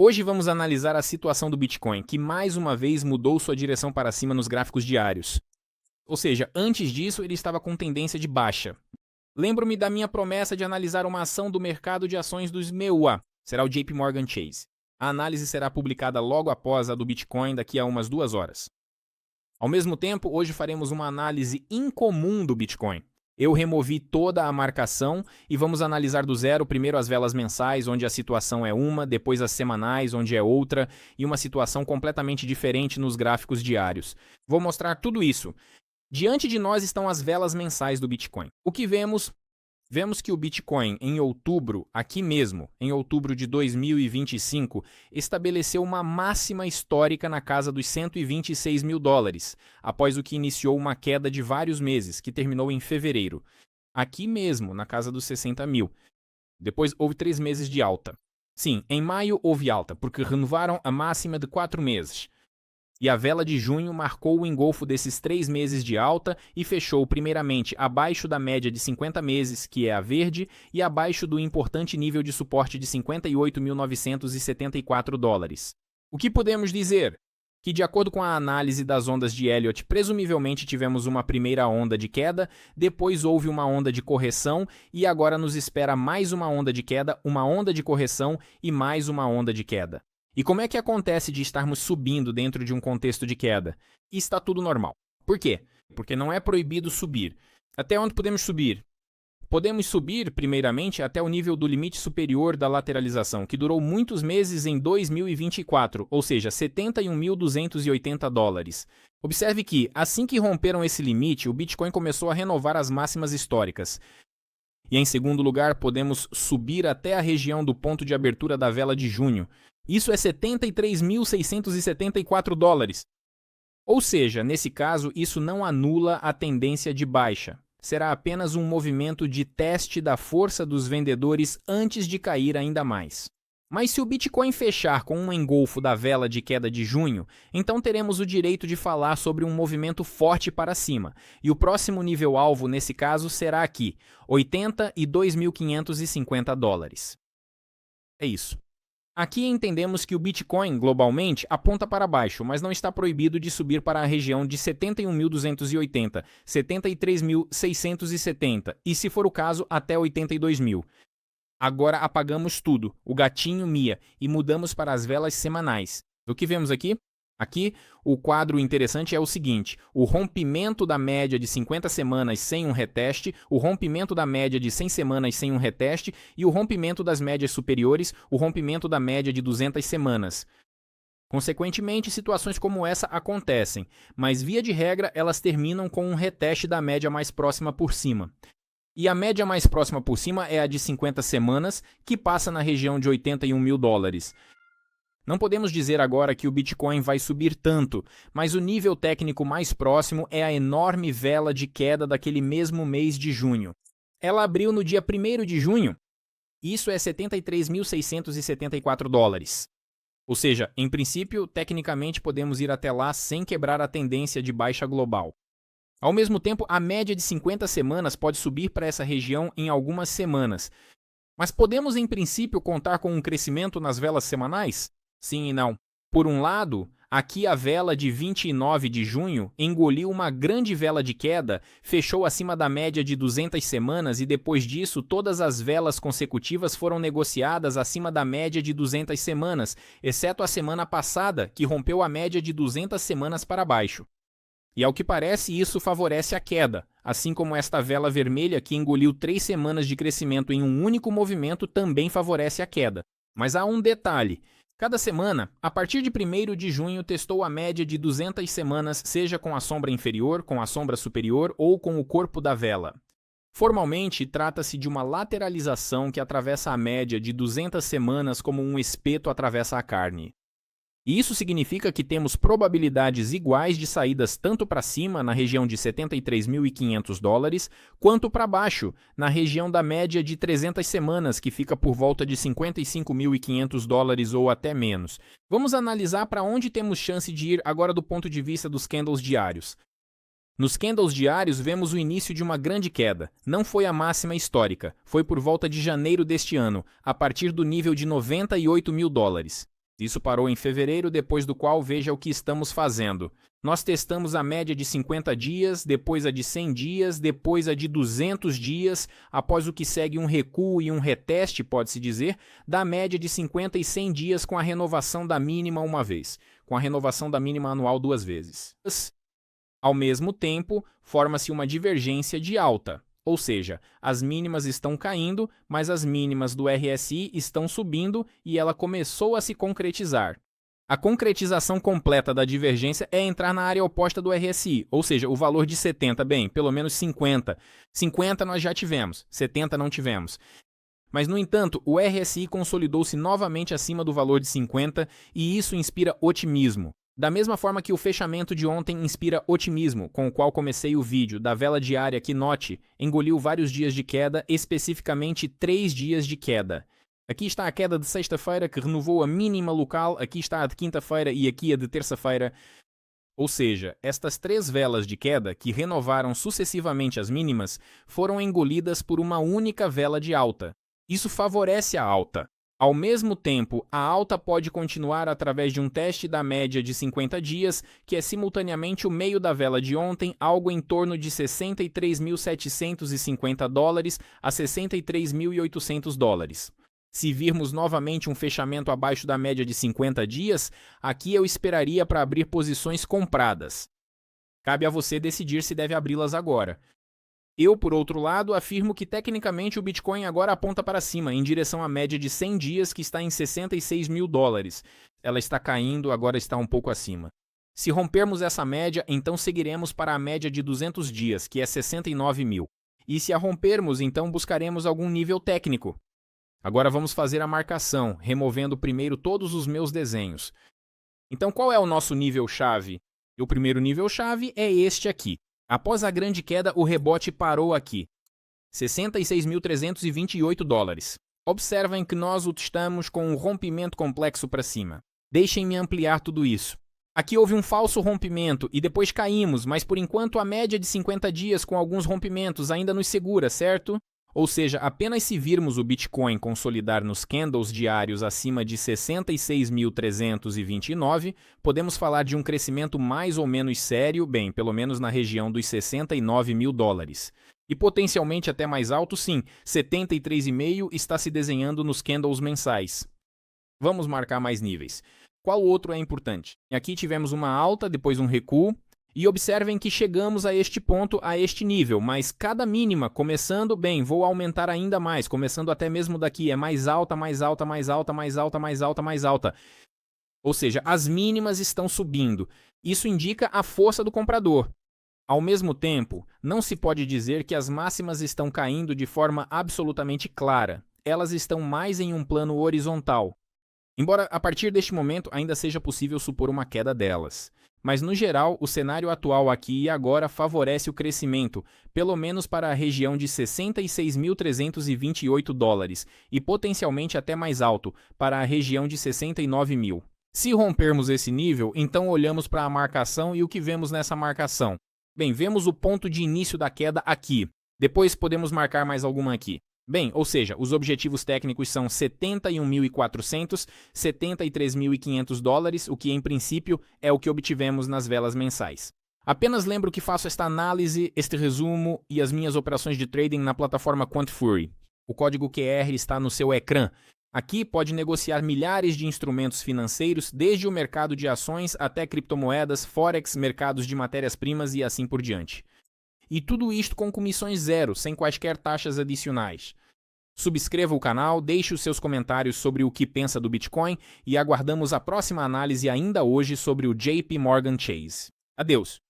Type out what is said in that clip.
Hoje vamos analisar a situação do Bitcoin, que mais uma vez mudou sua direção para cima nos gráficos diários. Ou seja, antes disso ele estava com tendência de baixa. Lembro-me da minha promessa de analisar uma ação do mercado de ações dos MEUA, será o JP Morgan Chase. A análise será publicada logo após a do Bitcoin, daqui a umas 2 horas. Ao mesmo tempo, hoje faremos uma análise incomum do Bitcoin. Eu removi toda a marcação e vamos analisar do zero primeiro as velas mensais, onde a situação é uma, depois as semanais, onde é outra, e uma situação completamente diferente nos gráficos diários. Vou mostrar tudo isso. Diante de nós estão as velas mensais do Bitcoin. O que vemos? Vemos que o Bitcoin, em outubro, aqui mesmo, em outubro de 2025, estabeleceu uma máxima histórica na casa dos 126 mil dólares, após o que iniciou uma queda de vários meses, que terminou em fevereiro. Aqui mesmo, na casa dos 60 mil. Depois houve 3 meses de alta. Sim, em maio houve alta, porque renovaram a máxima de 4 meses. E a vela de junho marcou o engolfo desses 3 meses de alta e fechou primeiramente abaixo da média de 50 meses, que é a verde, e abaixo do importante nível de suporte de 58.974 dólares. O que podemos dizer? Que, de acordo com a análise das ondas de Elliott, presumivelmente tivemos uma primeira onda de queda, depois houve uma onda de correção e agora nos espera mais uma onda de queda, uma onda de correção e mais uma onda de queda. E como é que acontece de estarmos subindo dentro de um contexto de queda? E está tudo normal. Por quê? Porque não é proibido subir. Até onde podemos subir? Podemos subir, primeiramente, até o nível do limite superior da lateralização, que durou muitos meses em 2024, ou seja, 71.280 dólares. Observe que, assim que romperam esse limite, o Bitcoin começou a renovar as máximas históricas. E em segundo lugar, podemos subir até a região do ponto de abertura da vela de junho. Isso é 73.674 dólares. Ou seja, nesse caso, isso não anula a tendência de baixa. Será apenas um movimento de teste da força dos vendedores antes de cair ainda mais. Mas se o Bitcoin fechar com um engolfo da vela de queda de junho, então teremos o direito de falar sobre um movimento forte para cima. E o próximo nível-alvo, nesse caso, será aqui, 82.550 dólares. É isso. Aqui entendemos que o Bitcoin, globalmente, aponta para baixo, mas não está proibido de subir para a região de 71.280, 73.670 e, se for o caso, até 82 mil. Agora apagamos tudo, o gatinho mia, e mudamos para as velas semanais. O que vemos aqui? Aqui, o quadro interessante é o seguinte: o rompimento da média de 50 semanas sem um reteste, o rompimento da média de 100 semanas sem um reteste e o rompimento das médias superiores, o rompimento da média de 200 semanas. Consequentemente, situações como essa acontecem, mas via de regra elas terminam com um reteste da média mais próxima por cima. E a média mais próxima por cima é a de 50 semanas, que passa na região de 81 mil dólares. Não podemos dizer agora que o Bitcoin vai subir tanto, mas o nível técnico mais próximo é a enorme vela de queda daquele mesmo mês de junho. Ela abriu no dia 1º de junho. Isso é 73.674 dólares. Ou seja, em princípio, tecnicamente podemos ir até lá sem quebrar a tendência de baixa global. Ao mesmo tempo, a média de 50 semanas pode subir para essa região em algumas semanas. Mas podemos, em princípio, contar com um crescimento nas velas semanais? Sim e não. Por um lado, aqui a vela de 29 de junho engoliu uma grande vela de queda, fechou acima da média de 200 semanas e depois disso todas as velas consecutivas foram negociadas acima da média de 200 semanas, exceto a semana passada, que rompeu a média de 200 semanas para baixo. E ao que parece, isso favorece a queda, assim como esta vela vermelha que engoliu 3 semanas de crescimento em um único movimento também favorece a queda. Mas há um detalhe. Cada semana, a partir de 1º de junho, testou a média de 200 semanas, seja com a sombra inferior, com a sombra superior ou com o corpo da vela. Formalmente, trata-se de uma lateralização que atravessa a média de 200 semanas como um espeto atravessa a carne. E isso significa que temos probabilidades iguais de saídas tanto para cima, na região de 73.500 dólares, quanto para baixo, na região da média de 300 semanas, que fica por volta de 55.500 dólares ou até menos. Vamos analisar para onde temos chance de ir agora do ponto de vista dos candles diários. Nos candles diários, vemos o início de uma grande queda. Não foi a máxima histórica, foi por volta de janeiro deste ano, a partir do nível de 98 mil dólares. Isso parou em fevereiro, depois do qual veja o que estamos fazendo. Nós testamos a média de 50 dias, depois a de 100 dias, depois a de 200 dias, após o que segue um recuo e um reteste, pode-se dizer, da média de 50 e 100 dias com a renovação da mínima uma vez, com a renovação da mínima anual 2 vezes. Ao mesmo tempo, forma-se uma divergência de alta. Ou seja, as mínimas estão caindo, mas as mínimas do RSI estão subindo e ela começou a se concretizar. A concretização completa da divergência é entrar na área oposta do RSI, ou seja, o valor de 70, bem, pelo menos 50. 50 nós já tivemos, 70 não tivemos. Mas, no entanto, o RSI consolidou-se novamente acima do valor de 50 e isso inspira otimismo. Da mesma forma que o fechamento de ontem inspira otimismo, com o qual comecei o vídeo, da vela diária que, note, engoliu vários dias de queda, especificamente 3 dias de queda. Aqui está a queda de sexta-feira, que renovou a mínima local, aqui está a de quinta-feira e aqui a de terça-feira. Ou seja, estas 3 velas de queda, que renovaram sucessivamente as mínimas, foram engolidas por uma única vela de alta. Isso favorece a alta. Ao mesmo tempo, a alta pode continuar através de um teste da média de 50 dias, que é simultaneamente o meio da vela de ontem, algo em torno de 63.750 dólares a 63.800 dólares. Se virmos novamente um fechamento abaixo da média de 50 dias, aqui eu esperaria para abrir posições compradas. Cabe a você decidir se deve abri-las agora. Eu, por outro lado, afirmo que tecnicamente o Bitcoin agora aponta para cima, em direção à média de 100 dias, que está em 66 mil dólares. Ela está caindo, agora está um pouco acima. Se rompermos essa média, então seguiremos para a média de 200 dias, que é 69 mil. E se a rompermos, então buscaremos algum nível técnico. Agora vamos fazer a marcação, removendo primeiro todos os meus desenhos. Então qual é o nosso nível-chave? O primeiro nível-chave é este aqui. Após a grande queda, o rebote parou aqui, 66.328 dólares. Observem que nós o testamos com um rompimento complexo para cima. Deixem-me ampliar tudo isso. Aqui houve um falso rompimento e depois caímos, mas por enquanto a média de 50 dias com alguns rompimentos ainda nos segura, certo? Ou seja, apenas se virmos o Bitcoin consolidar nos candles diários acima de 66.329, podemos falar de um crescimento mais ou menos sério, bem, pelo menos na região dos 69 mil dólares. E potencialmente até mais alto, sim, 73,5 está se desenhando nos candles mensais. Vamos marcar mais níveis. Qual outro é importante? Aqui tivemos uma alta, depois um recuo. E observem que chegamos a este ponto, a este nível, mas cada mínima, começando, bem, vou aumentar ainda mais, começando até mesmo daqui, é mais alta, mais alta, mais alta, mais alta, mais alta, mais alta. Ou seja, as mínimas estão subindo. Isso indica a força do comprador. Ao mesmo tempo, não se pode dizer que as máximas estão caindo de forma absolutamente clara. Elas estão mais em um plano horizontal. Embora a partir deste momento ainda seja possível supor uma queda delas. Mas, no geral, o cenário atual aqui e agora favorece o crescimento, pelo menos para a região de 66.328 dólares e potencialmente até mais alto, para a região de 69 mil. Se rompermos esse nível, então olhamos para a marcação e o que vemos nessa marcação? Bem, vemos o ponto de início da queda aqui. Depois podemos marcar mais alguma aqui. Bem, ou seja, os objetivos técnicos são 71.400, 73.500 dólares, o que em princípio é o que obtivemos nas velas mensais. Apenas lembro que faço esta análise, este resumo e as minhas operações de trading na plataforma QuantFury. O código QR está no seu ecrã. Aqui pode negociar milhares de instrumentos financeiros, desde o mercado de ações até criptomoedas, forex, mercados de matérias-primas e assim por diante. E tudo isto com comissões zero, sem quaisquer taxas adicionais. Subscreva o canal, deixe os seus comentários sobre o que pensa do Bitcoin e aguardamos a próxima análise ainda hoje sobre o JP Morgan Chase. Adeus!